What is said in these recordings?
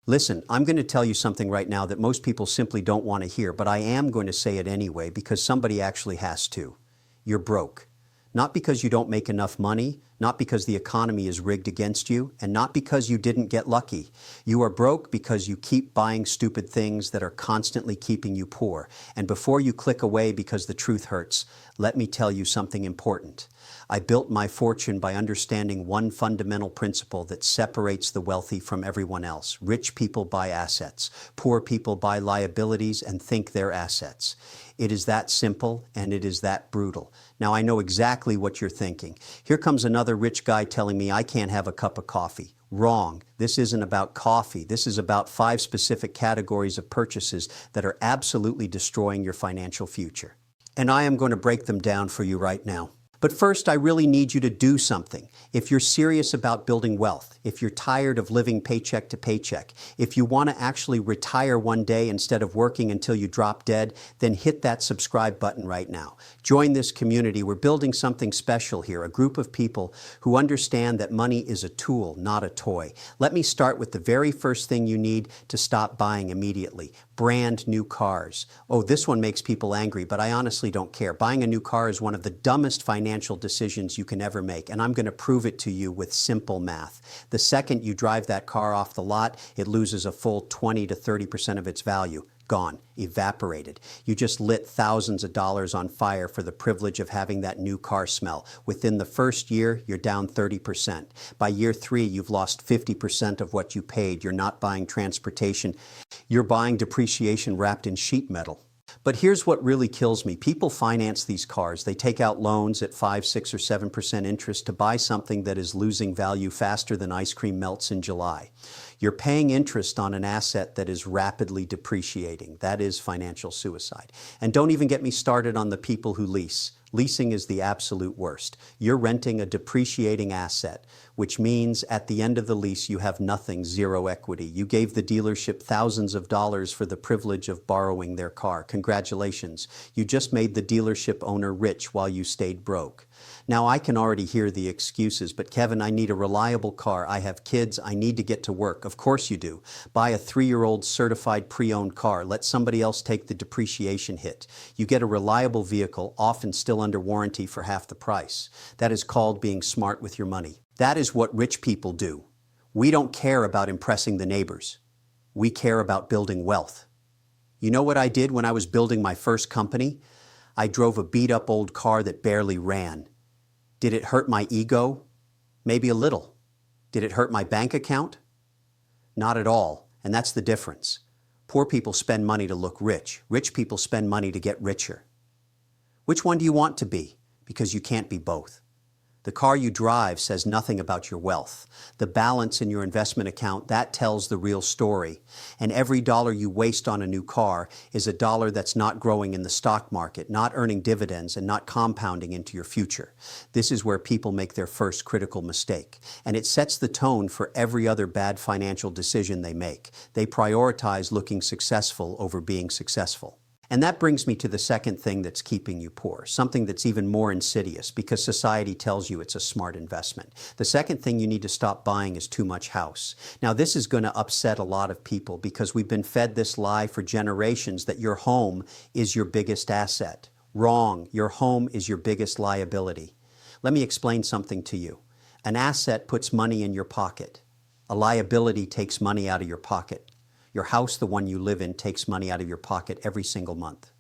Listen, I'm going to tell you something right now that most people simply don't want to hear, but I am going to say it anyway because somebody actually has to. You're broke. Not because you don't make enough money, not because the economy is rigged against you, and not because you didn't get lucky. You are broke because you keep buying stupid things that are constantly keeping you poor. And before you click away because the truth hurts, let me tell you something important. I built my fortune by understanding one fundamental principle that separates the wealthy from everyone else. Rich people buy assets. Poor people buy liabilities and think they're assets. It is that simple and it is that brutal. Now I know exactly what you're thinking. Here comes another rich guy telling me I can't have a cup of coffee. Wrong. This isn't about coffee. This is about 5 specific categories of purchases that are absolutely destroying your financial future. And I am going to break them down for you right now. But first, I really need you to do something. If you're serious about building wealth, if you're tired of living paycheck to paycheck, if you want to actually retire one day instead of working until you drop dead, then hit that subscribe button right now. Join this community. We're building something special here, a group of people who understand that money is a tool, not a toy. Let me start with the very first thing you need to stop buying immediately. Brand new cars. Oh, this one makes people angry, but I honestly don't care. Buying a new car is one of the dumbest financial decisions you can ever make, and I'm going to prove it to you with simple math. The second you drive that car off the lot, it loses a full 20 to 30% of its value. Gone, evaporated. You just lit thousands of dollars on fire for the privilege of having that new car smell. Within the first year, you're down 30%. By year 3, you've lost 50% of what you paid. You're not buying transportation. You're buying depreciation wrapped in sheet metal. But here's what really kills me. People finance these cars. They take out loans at 5, 6, or 7% interest to buy something that is losing value faster than ice cream melts in July. You're paying interest on an asset that is rapidly depreciating. That is financial suicide. And don't even get me started on the people who lease. Leasing is the absolute worst. You're renting a depreciating asset, which means at the end of the lease you have nothing, zero equity. You gave the dealership thousands of dollars for the privilege of borrowing their car. Congratulations. You just made the dealership owner rich while you stayed broke. Now I can already hear the excuses, but Kevin, I need a reliable car. I have kids. I need to get to work. Of course you do. Buy a 3-year-old certified pre-owned car. Let somebody else take the depreciation hit. You get a reliable vehicle, often still under warranty for half the price. That is called being smart with your money. That is what rich people do. We don't care about impressing the neighbors. We care about building wealth. You know what I did when I was building my first company? I drove a beat-up old car that barely ran. Did it hurt my ego? Maybe a little. Did it hurt my bank account? Not at all, and that's the difference. Poor people spend money to look rich. Rich people spend money to get richer. Which one do you want to be? Because you can't be both. The car you drive says nothing about your wealth. The balance in your investment account, that tells the real story. And every dollar you waste on a new car is a dollar that's not growing in the stock market, not earning dividends, and not compounding into your future. This is where people make their first critical mistake. And it sets the tone for every other bad financial decision they make. They prioritize looking successful over being successful. And that brings me to the second thing that's keeping you poor, something that's even more insidious because society tells you it's a smart investment. The second thing you need to stop buying is too much house. Now, this is going to upset a lot of people because we've been fed this lie for generations that your home is your biggest asset. Wrong. Your home is your biggest liability. Let me explain something to you. An asset puts money in your pocket. A liability takes money out of your pocket. Your house, the one you live in, takes money out of your pocket every single month.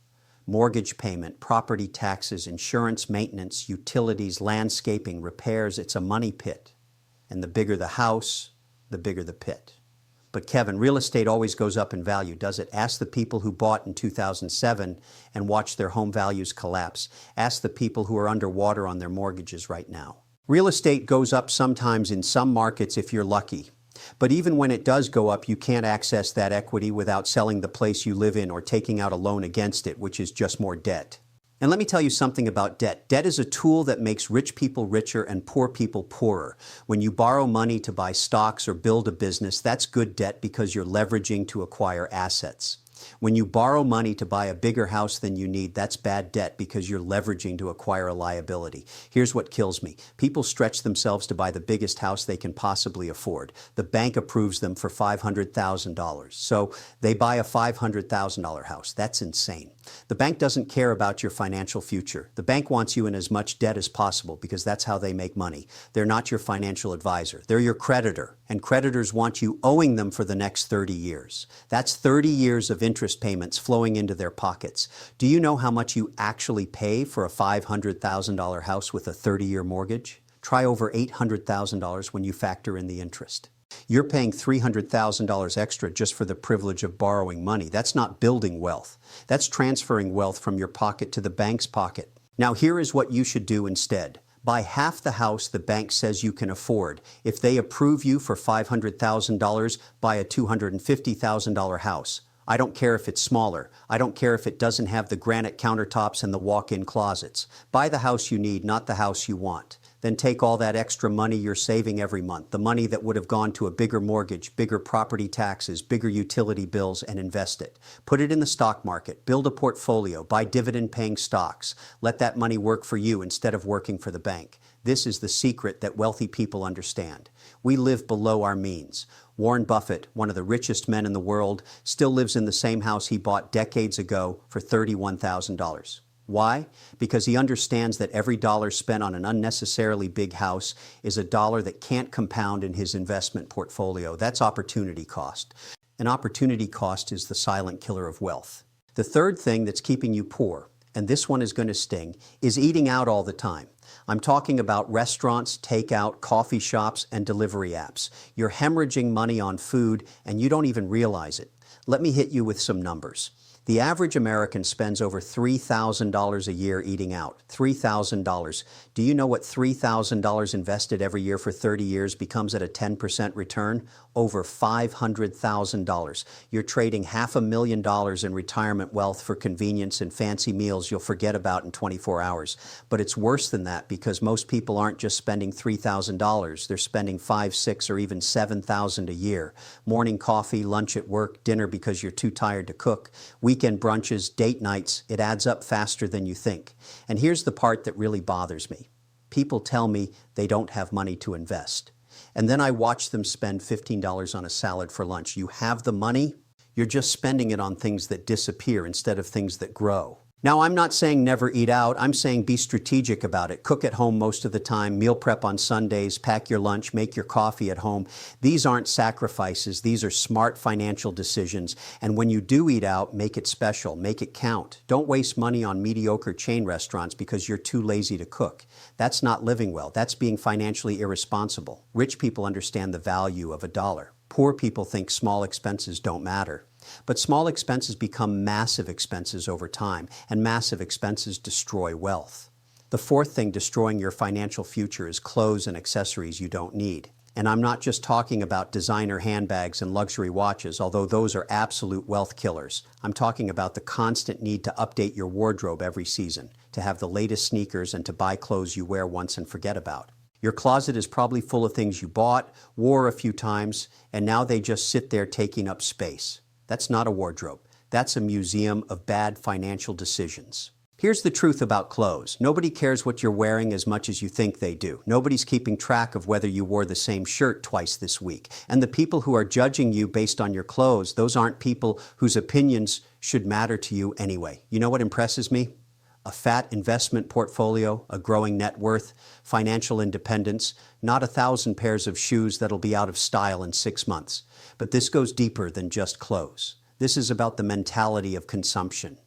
Mortgage payment, property taxes, insurance, maintenance, utilities, landscaping, repairs, it's a money pit. And the bigger the house, the bigger the pit. But Kevin, real estate always goes up in value, does it? Ask the people who bought in 2007 and watched their home values collapse. Ask the people who are underwater on their mortgages right now. Real estate goes up sometimes in some markets if you're lucky. But even when it does go up, you can't access that equity without selling the place you live in or taking out a loan against it, which is just more debt. And let me tell you something about debt. Debt is a tool that makes rich people richer and poor people poorer. When you borrow money to buy stocks or build a business, that's good debt because you're leveraging to acquire assets. When you borrow money to buy a bigger house than you need, that's bad debt because you're leveraging to acquire a liability. Here's what kills me. People stretch themselves to buy the biggest house they can possibly afford. The bank approves them for $500,000. So they buy a $500,000 house. That's insane. The bank doesn't care about your financial future. The bank wants you in as much debt as possible because that's how they make money. They're not your financial advisor. They're your creditor, and creditors want you owing them for the next 30 years. That's 30 years of interest payments flowing into their pockets. Do you know how much you actually pay for a $500,000 house with a 30-year mortgage? Try over $800,000 when you factor in the interest. You're paying $300,000 extra just for the privilege of borrowing money. That's not building wealth. That's transferring wealth from your pocket to the bank's pocket. Now, here is what you should do instead. Buy half the house the bank says you can afford. If they approve you for $500,000, buy a $250,000 house. I don't care if it's smaller. I don't care if it doesn't have the granite countertops and the walk-in closets. Buy the house you need, not the house you want. Then take all that extra money you're saving every month, the money that would have gone to a bigger mortgage, bigger property taxes, bigger utility bills, and invest it. Put it in the stock market, build a portfolio, buy dividend-paying stocks. Let that money work for you instead of working for the bank. This is the secret that wealthy people understand. We live below our means. Warren Buffett, one of the richest men in the world, still lives in the same house he bought decades ago for $31,000. Why? Because he understands that every dollar spent on an unnecessarily big house is a dollar that can't compound in his investment portfolio. That's opportunity cost. An opportunity cost is the silent killer of wealth. The third thing that's keeping you poor, and this one is going to sting, is eating out all the time. I'm talking about restaurants, takeout, coffee shops, and delivery apps. You're hemorrhaging money on food, and you don't even realize it. Let me hit you with some numbers. The average American spends over $3,000 a year eating out. $3,000. Do you know what $3,000 invested every year for 30 years becomes at a 10% return? Over $500,000. You're trading $500,000 in retirement wealth for convenience and fancy meals you'll forget about in 24 hours. But it's worse than that because most people aren't just spending $3,000. They're spending $5,000, $6,000, or even $7,000 a year. Morning coffee, lunch at work, dinner because you're too tired to cook, weekend brunches, date nights. It adds up faster than you think. And here's the part that really bothers me. People tell me they don't have money to invest. And then I watch them spend $15 on a salad for lunch. You have the money, you're just spending it on things that disappear instead of things that grow. Now, I'm not saying never eat out. I'm saying be strategic about it. Cook at home most of the time, meal prep on Sundays, pack your lunch, make your coffee at home. These aren't sacrifices. These are smart financial decisions. And when you do eat out, make it special. Make it count. Don't waste money on mediocre chain restaurants because you're too lazy to cook. That's not living well. That's being financially irresponsible. Rich people understand the value of a dollar. Poor people think small expenses don't matter. But small expenses become massive expenses over time, and massive expenses destroy wealth. The fourth thing destroying your financial future is clothes and accessories you don't need. And I'm not just talking about designer handbags and luxury watches, although those are absolute wealth killers. I'm talking about the constant need to update your wardrobe every season, to have the latest sneakers, and to buy clothes you wear once and forget about. Your closet is probably full of things you bought, wore a few times, and now they just sit there taking up space. That's not a wardrobe. That's a museum of bad financial decisions. Here's the truth about clothes. Nobody cares what you're wearing as much as you think they do. Nobody's keeping track of whether you wore the same shirt twice this week. And the people who are judging you based on your clothes, those aren't people whose opinions should matter to you anyway. You know what impresses me? A fat investment portfolio, a growing net worth, financial independence, not 1,000 pairs of shoes that'll be out of style in 6 months. But this goes deeper than just clothes. This is about the mentality of consumption.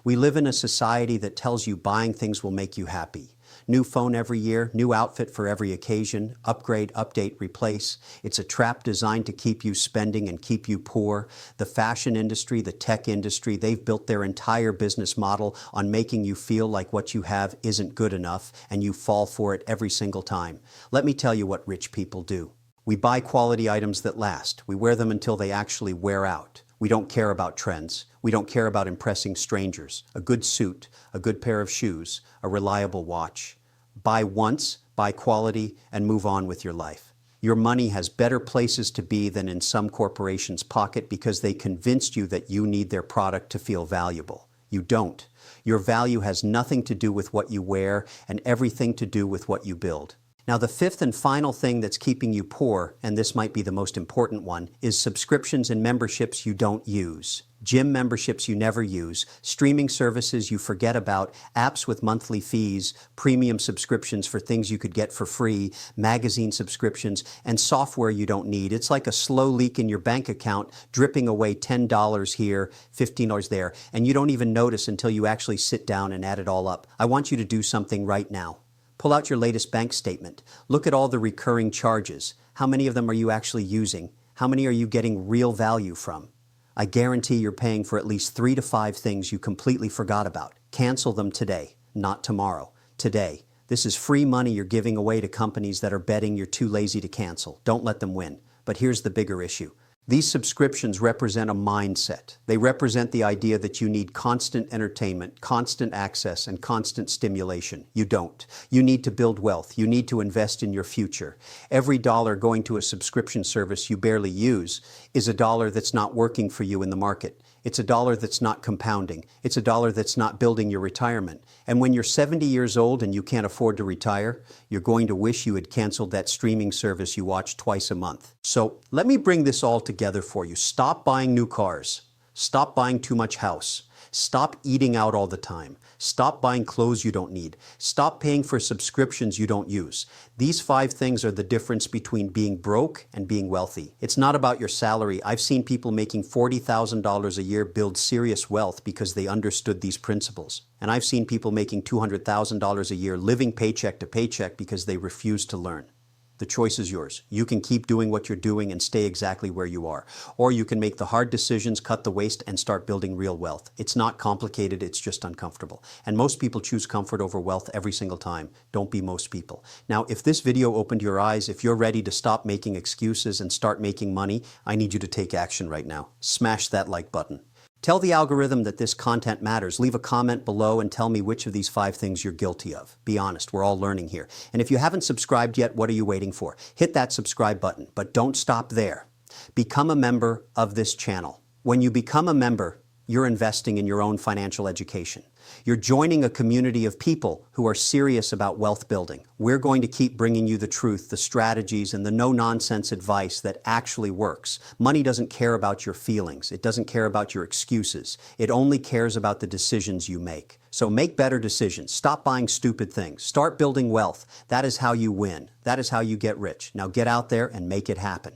We live in a society that tells you buying things will make you happy. New phone every year, new outfit for every occasion, upgrade, update, replace. It's a trap designed to keep you spending and keep you poor. The fashion industry, the tech industry, they've built their entire business model on making you feel like what you have isn't good enough, and you fall for it every single time. Let me tell you what rich people do. We buy quality items that last. We wear them until they actually wear out. We don't care about trends. We don't care about impressing strangers. A good suit, a good pair of shoes, a reliable watch. Buy once, buy quality, and move on with your life. Your money has better places to be than in some corporation's pocket because they convinced you that you need their product to feel valuable. You don't. Your value has nothing to do with what you wear and everything to do with what you build. Now, the fifth and final thing that's keeping you poor, and this might be the most important one, is subscriptions and memberships you don't use. Gym memberships you never use, streaming services you forget about, apps with monthly fees, premium subscriptions for things you could get for free, magazine subscriptions, and software you don't need. It's like a slow leak in your bank account, dripping away $10 here, $15 there, and you don't even notice until you actually sit down and add it all up. I want you to do something right now. Pull out your latest bank statement. Look at all the recurring charges. How many of them are you actually using? How many are you getting real value from? I guarantee you're paying for at least 3 to 5 things you completely forgot about. Cancel them today, not tomorrow. Today. This is free money you're giving away to companies that are betting you're too lazy to cancel. Don't let them win. But here's the bigger issue. These subscriptions represent a mindset. They represent the idea that you need constant entertainment, constant access, and constant stimulation. You don't. You need to build wealth. You need to invest in your future. Every dollar going to a subscription service you barely use is a dollar that's not working for you in the market. It's a dollar that's not compounding. It's a dollar that's not building your retirement. And when you're 70 years old and you can't afford to retire, you're going to wish you had canceled that streaming service you watch twice a month. So let me bring this all together for you. Stop buying new cars. Stop buying too much house. Stop eating out all the time. Stop buying clothes you don't need. Stop paying for subscriptions you don't use. These 5 things are the difference between being broke and being wealthy. It's not about your salary. I've seen people making $40,000 a year build serious wealth because they understood these principles. And I've seen people making $200,000 a year living paycheck to paycheck because they refuse to learn. The choice is yours. You can keep doing what you're doing and stay exactly where you are. Or you can make the hard decisions, cut the waste, and start building real wealth. It's not complicated, it's just uncomfortable. And most people choose comfort over wealth every single time. Don't be most people. Now, if this video opened your eyes, if you're ready to stop making excuses and start making money, I need you to take action right now. Smash that like button. Tell the algorithm that this content matters. Leave a comment below and tell me which of these 5 things you're guilty of. Be honest, we're all learning here. And if you haven't subscribed yet, what are you waiting for? Hit that subscribe button, but don't stop there. Become a member of this channel. When you become a member, you're investing in your own financial education. You're joining a community of people who are serious about wealth building. We're going to keep bringing you the truth, the strategies, and the no-nonsense advice that actually works. Money doesn't care about your feelings. It doesn't care about your excuses. It only cares about the decisions you make. So make better decisions. Stop buying stupid things. Start building wealth. That is how you win. That is how you get rich. Now get out there and make it happen.